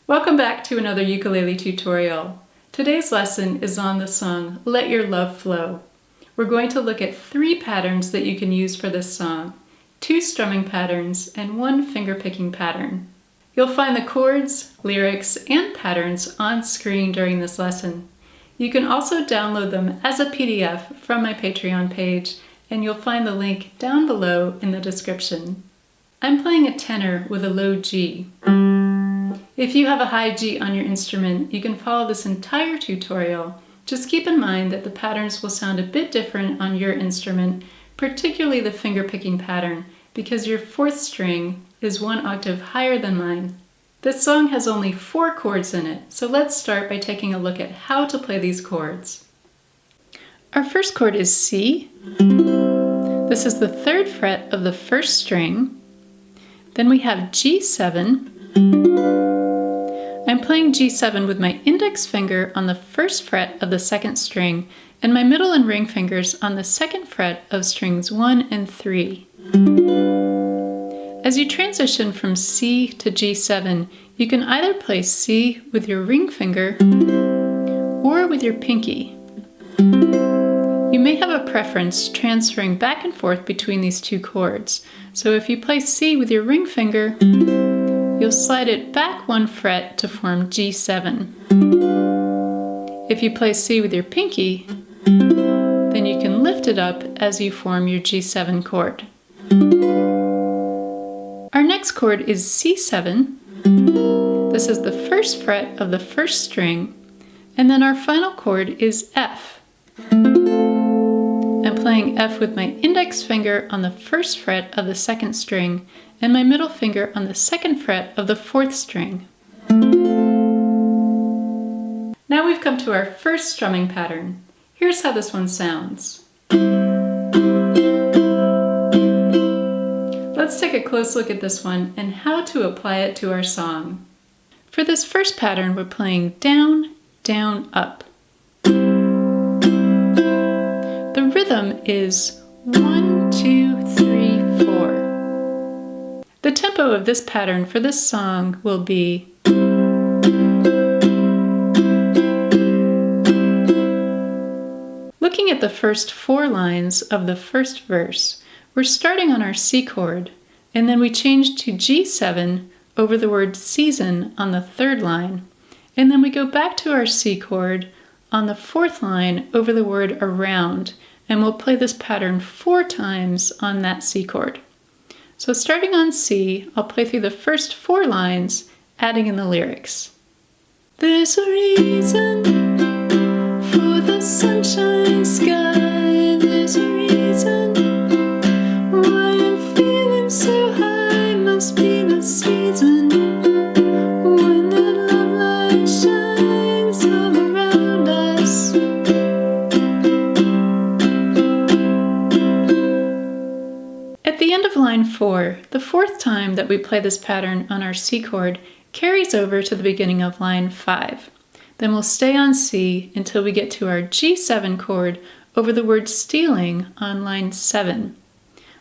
Welcome back to another ukulele tutorial. Today's lesson is on the song Let Your Love Flow. We're going to look at 3 patterns that you can use for this song, 2 strumming patterns and 1 fingerpicking pattern. You'll find the chords, lyrics, and patterns on screen during this lesson. You can also download them as a PDF from my Patreon page, and you'll find the link down below in the description. I'm playing a tenor with a low G. If you have a high G on your instrument, you can follow this entire tutorial. Just keep in mind that the patterns will sound a bit different on your instrument, particularly the fingerpicking pattern, because your 4th string is 1 octave higher than mine. This song has only 4 chords in it, so let's start by taking a look at how to play these chords. Our first chord is C. This is the 3rd fret of the 1st string. Then we have G7. I'm playing G7 with my index finger on the 1st fret of the 2nd string and my middle and ring fingers on the 2nd fret of strings 1 and 3. As you transition from C to G7, you can either play C with your ring finger or with your pinky. You may have a preference transferring back and forth between these 2 chords, so if you play C with your ring finger, you'll slide it back 1 fret to form G7. If you play C with your pinky, then you can lift it up as you form your G7 chord. Our next chord is C7. This is the 1st fret of the 1st string, and then our final chord is F. I'm playing F with my index finger on the 1st fret of the 2nd string and my middle finger on the 2nd fret of the 4th string. Now we've come to our first strumming pattern. Here's how this one sounds. Let's take a close look at this one and how to apply it to our song. For this first pattern, we're playing down, down, up. The rhythm is 1, 2, 3, 4. The tempo of this pattern for this song will be looking at the first 4 lines of the first verse. We're starting on our C chord, and then we change to G7 over the word season on the 3rd line, and then we go back to our C chord on the 4th line over the word around, and we'll play this pattern 4 times on that C chord. So starting on C, I'll play through the first 4 lines, adding in the lyrics. There's a reason for the sunshine sky, there's a reason why I'm feeling so high, must be the season when that love light shines all around us. At the end of line 4, the 4th time that we play this pattern on our C chord carries over to the beginning of line 5. Then we'll stay on C until we get to our G7 chord over the word stealing on line 7.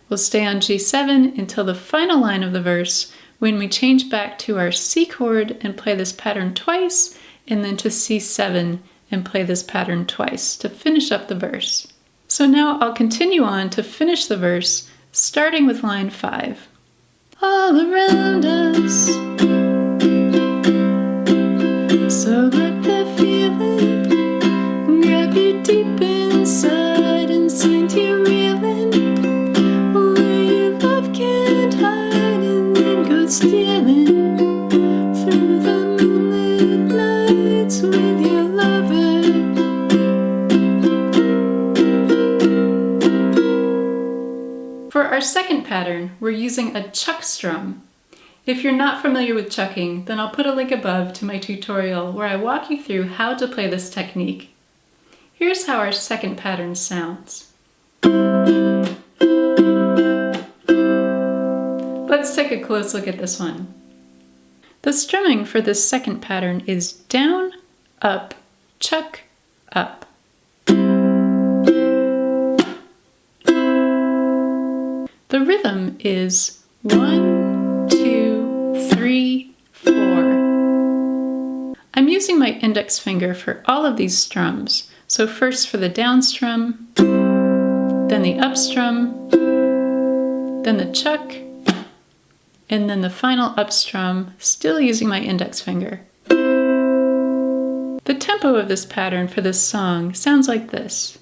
We'll stay on G7 until the final line of the verse, when we change back to our C chord and play this pattern twice, and then to C7 and play this pattern twice to finish up the verse. So now I'll continue on to finish the verse, starting with line 5. All around us, so let that feeling grab you deep inside and send you reeling where your love can't hide, and then go stealing through the moonlit nights with your lover. For our second pattern, we're using a chuck strum. If you're not familiar with chucking, then I'll put a link above to my tutorial where I walk you through how to play this technique. Here's how our second pattern sounds. Let's take a close look at this one. The strumming for this second pattern is down, up, chuck, up. The rhythm is 1, 2, 3, 4. I'm using my index finger for all of these strums. So first for the down strum, then the up strum, then the chuck, and then the final up strum, still using my index finger. The tempo of this pattern for this song sounds like this.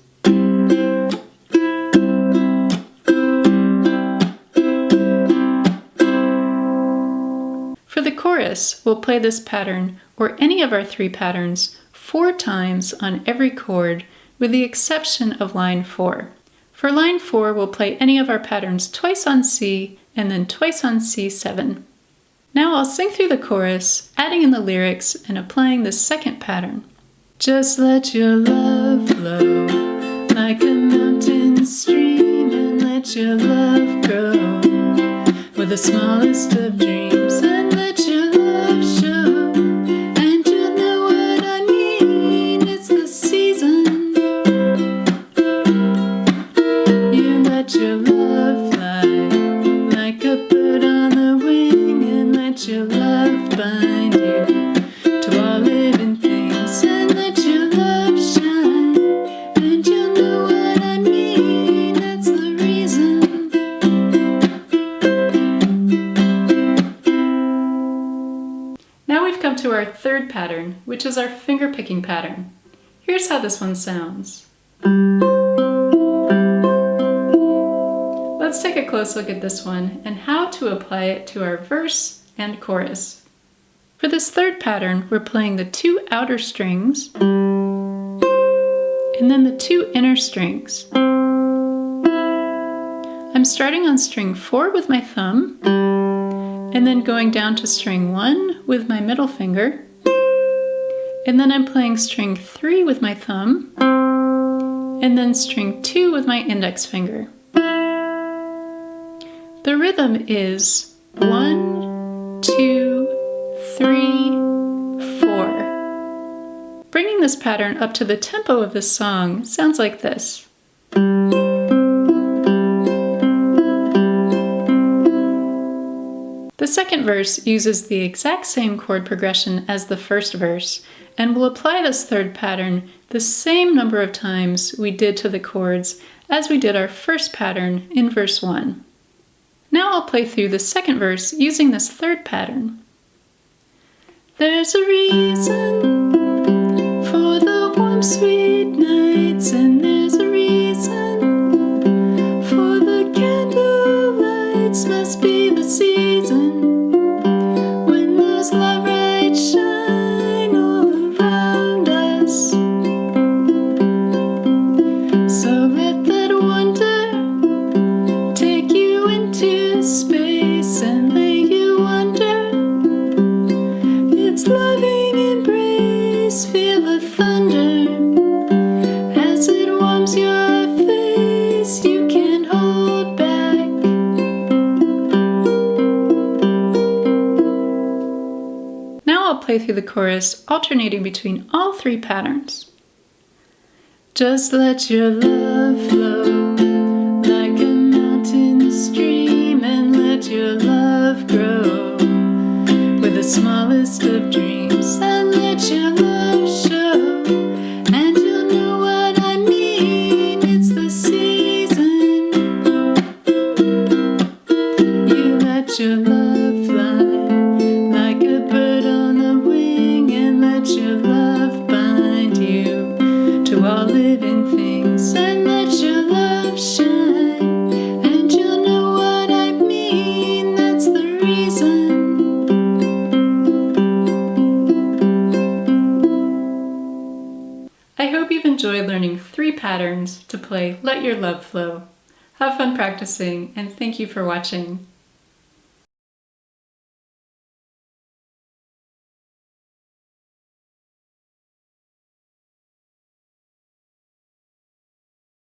For the chorus, we'll play this pattern, or any of our 3 patterns, 4 times on every chord, with the exception of line 4. For line 4, we'll play any of our patterns twice on C and then twice on C7. Now I'll sing through the chorus, adding in the lyrics and applying the second pattern. Just let your love flow like a mountain stream, and let your love grow with the smallest of dreams, and let your love show, and you'll know what I mean. It's the season. You let your love fly like a bird on the wing, and let your love bind you to all living things, and let your love shine, and you'll know what I mean. That's the reason. Now we've come to our third pattern, which is our finger picking pattern. Here's how this one sounds. Let's take a close look at this one and how to apply it to our verse and chorus. For this third pattern, we're playing the 2 outer strings and then the 2 inner strings. I'm starting on string 4 with my thumb and then going down to string 1 with my middle finger, and then I'm playing string 3 with my thumb and then string 2 with my index finger. The rhythm is 1, 2, 3, 4. Bringing this pattern up to the tempo of this song sounds like this. The second verse uses the exact same chord progression as the first verse, and we'll apply this third pattern the same number of times we did to the chords as we did our first pattern in verse 1. Now I'll play through the second verse using this third pattern. There's a reason for the warm, sweet nights, and there's a reason for the candle lights. Must be the season when those love lights shine all around us. So let that wonder take you into space and lay you under its loving embrace. Feel the thunder as it warms your face. You can't hold back. Now I'll play through the chorus, alternating between all 3 patterns. Just let your love flow like a mountain stream, and let your love grow with the smallest of dreams, and let your love show, and you'll know what I mean. It's the season. You let your love fly like a bird on the wing, and let your love bind you to all living things, and let your love shine, and you'll know what I mean. That's the reason. I hope you've enjoyed learning 3 patterns to play Let Your Love Flow. Have fun practicing, and thank you for watching.